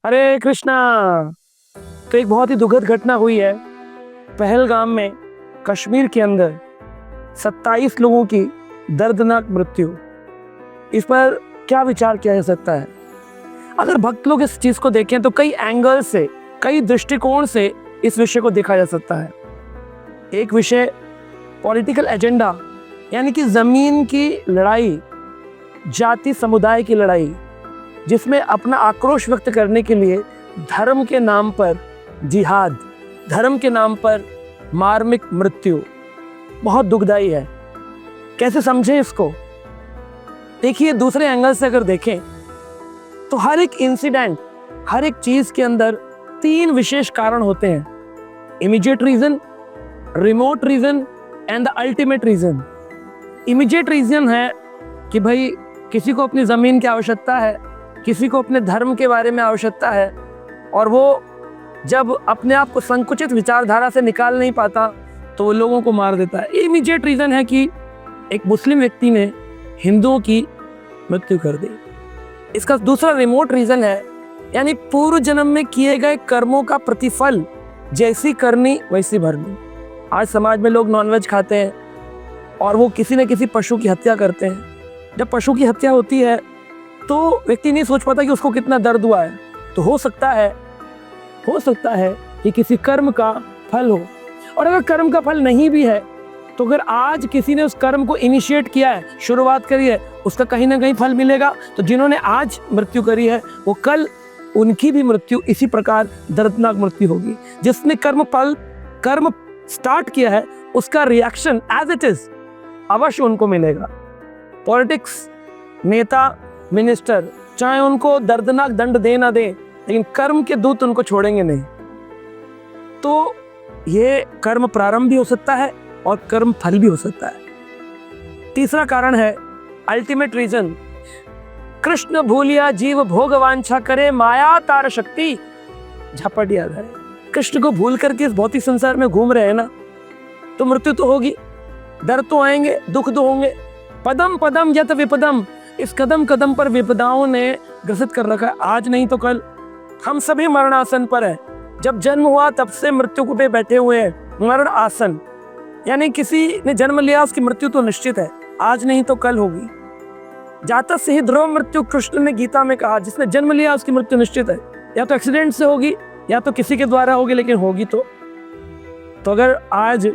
हरे कृष्णा। तो एक बहुत ही दुखद घटना हुई है पहलगाम में, कश्मीर के अंदर 27 लोगों की दर्दनाक मृत्यु। इस पर क्या विचार किया जा सकता है? अगर भक्त लोग इस चीज को देखें तो कई एंगल से, कई दृष्टिकोण से इस विषय को देखा जा सकता है। एक विषय पॉलिटिकल एजेंडा, यानी कि जमीन की लड़ाई, जाति समुदाय की लड़ाई, जिसमें अपना आक्रोश व्यक्त करने के लिए धर्म के नाम पर जिहाद, धर्म के नाम पर मार्मिक मृत्यु बहुत दुखदाई है। कैसे समझें इसको? देखिए, दूसरे एंगल से अगर देखें तो हर एक इंसिडेंट, हर एक चीज के अंदर 3 विशेष कारण होते हैं: immediate reason, remote reason and the ultimate reason. Immediate reason है कि भाई किसी को अपनी जमीन की आवश्यकता है, किसी को अपने धर्म के बारे में आवश्यकता है, और वो जब अपने आप को संकुचित विचारधारा से निकाल नहीं पाता तो वो लोगों को मार देता है। इमीडिएट रीजन है कि एक मुस्लिम व्यक्ति ने हिंदुओं की मृत्यु कर दी। इसका दूसरा रिमोट रीजन है, यानी पूर्व जन्म में किए गए कर्मों का प्रतिफल, जैसी करनी वैसी भरनी। आज समाज में लोग नॉनवेज खाते हैं और वो किसी न किसी पशु की हत्या करते हैं। जब पशु की हत्या होती है तो व्यक्ति नहीं सोच पाता कि उसको कितना दर्द हुआ है। तो हो सकता है कि किसी कर्म का फल हो। और अगर कर्म का फल नहीं भी है तो अगर आज किसी ने उस कर्म को इनिशिएट किया है, शुरुआत करी है, उसका कहीं ना कहीं फल मिलेगा। तो जिन्होंने आज मृत्यु करी है वो कल उनकी भी मृत्यु इसी प्रकार दर्दनाक मृत्यु होगी। जिसने कर्म स्टार्ट किया है उसका रिएक्शन एज इट इज अवश्य उनको मिलेगा। पॉलिटिक्स, नेता, मिनिस्टर, चाहे उनको दर्दनाक दंड दे ना दे, लेकिन कर्म के दूत उनको छोड़ेंगे नहीं। तो ये कर्म प्रारंभ भी हो सकता है और कर्म फल भी हो सकता है। तीसरा कारण है अल्टीमेट रीजन। कृष्ण भूलिया जीव भोग वांछा करे, माया तार शक्ति झपट याद है। कृष्ण को भूल करके इस भौतिक संसार में घूम रहे हैं ना, तो मृत्यु तो होगी, दर्द तो आएंगे, दुख तो होंगे। पदम पदम यत विपदम, इस कदम कदम पर विपदाओं ने ग्रसित कर रखा है। आज नहीं तो कल हम सभी मरणासन पर हैं। जब जन्म हुआ तब से मृत्यु पे बैठे हुए हैं, मरण आसन। यानी किसी ने जन्म लिया, उसकी मृत्यु तो निश्चित है, आज नहीं तो कल होगी। जातक से ही ध्रुव मृत्यु, कृष्ण ने गीता में कहा। जिसने जन्म लिया उसकी मृत्यु निश्चित है, या तो एक्सीडेंट से होगी या तो किसी के द्वारा होगी, लेकिन होगी तो अगर आज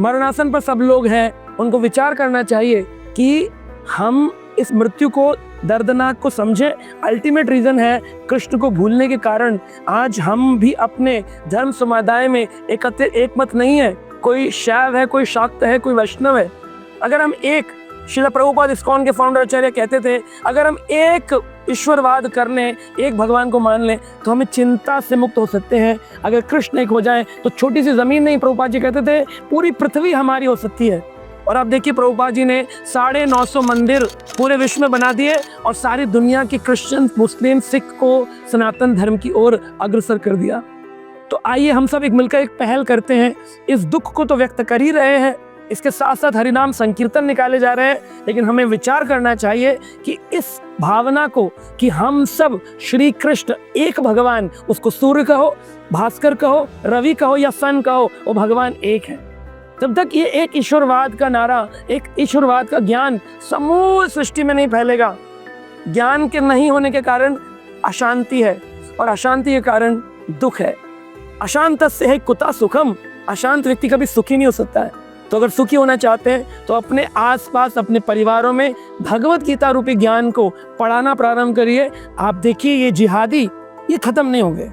मरणासन पर सब लोग हैं, उनको विचार करना चाहिए कि हम इस मृत्यु को, दर्दनाक को समझे। अल्टीमेट रीजन है कृष्ण को भूलने के कारण आज हम भी अपने धर्म समुदाय में एक मत नहीं है। कोई शैव है, कोई शाक्त है, कोई वैष्णव है। अगर हम एक, श्रील प्रभुपाद इस्कॉन के फाउंडर आचार्य कहते थे, अगर हम एक ईश्वरवाद कर लें, एक भगवान को मान लें, तो हमें चिंता से मुक्त हो सकते हैं। अगर कृष्ण एक हो जाए तो छोटी सी जमीन नहीं, प्रभुपाद जी कहते थे, पूरी पृथ्वी हमारी हो सकती है। और आप देखिए, प्रभुपाद जी ने 950 मंदिर पूरे विश्व में बना दिए और सारी दुनिया के क्रिश्चियन, मुस्लिम, सिख को सनातन धर्म की ओर अग्रसर कर दिया। तो आइए हम सब एक मिलकर एक पहल करते हैं। इस दुख को तो व्यक्त कर ही रहे हैं, इसके साथ साथ हरिनाम संकीर्तन निकाले जा रहे हैं, लेकिन हमें विचार करना चाहिए कि इस भावना को कि हम सब श्री कृष्ण एक भगवान, उसको सूर्य कहो, भास्कर कहो, रवि कहो या सन कहो, वो भगवान एक है। जब तक ये एक ईश्वरवाद का नारा, एक ईश्वरवाद का ज्ञान समूह सृष्टि में नहीं फैलेगा, ज्ञान के नहीं होने के कारण अशांति है और अशांति के कारण दुख है। अशांतस्य है कुतः सुखम, अशांत व्यक्ति कभी सुखी नहीं हो सकता है। तो अगर सुखी होना चाहते हैं तो अपने आसपास, अपने परिवारों में भगवत गीता रूपी ज्ञान को पढ़ाना प्रारंभ करिए। आप देखिए, ये जिहादी ये खत्म नहीं होंगे।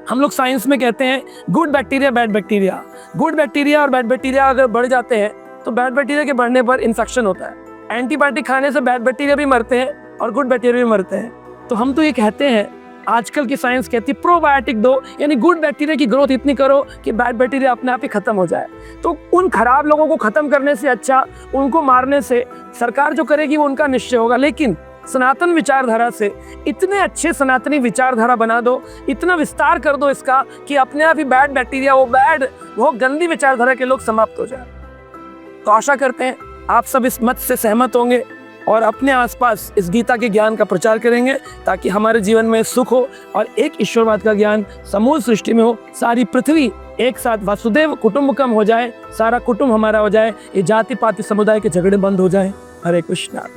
हम लोग साइंस में कहते हैं good bacteria, bad bacteria. Good bacteria और बैड बैक्टीरिया अगर बढ़ जाते हैं तो बैड बैक्टीरिया के बढ़ने पर इन्फेक्शन होता है। एंटीबायोटिक खाने से बैड बैक्टीरिया भी मरते हैं और गुड बैक्टीरिया भी मरते हैं। तो हम तो ये कहते हैं, आजकल की साइंस कहती है प्रोबायोटिक दो, यानी गुड बैक्टीरिया की ग्रोथ इतनी करो कि बैड बैक्टीरिया अपने आप ही खत्म हो जाए। तो उन खराब लोगों को खत्म करने से अच्छा उनको मारने से सरकार जो करेगी वो उनका निश्चय होगा। लेकिन सनातन विचारधारा से इतने अच्छे सनातनी विचारधारा बना दो, इतना विस्तार कर दो इसका कि अपने आप ही बैड बैक्टीरिया, वो गंदी विचारधारा के लोग समाप्त हो जाए। तो आशा करते हैं आप सब इस मत से सहमत होंगे और अपने आसपास इस गीता के ज्ञान का प्रचार करेंगे ताकि हमारे जीवन में सुख हो और एक ईश्वरवाद का ज्ञान समूह सृष्टि में हो, सारी पृथ्वी एक साथ वसुदेव कुटुंबकम हो जाए, सारा कुटुंब हमारा हो जाए, ये जाति पाति समुदाय के झगड़े बंद हो जाए। हरे कृष्णा।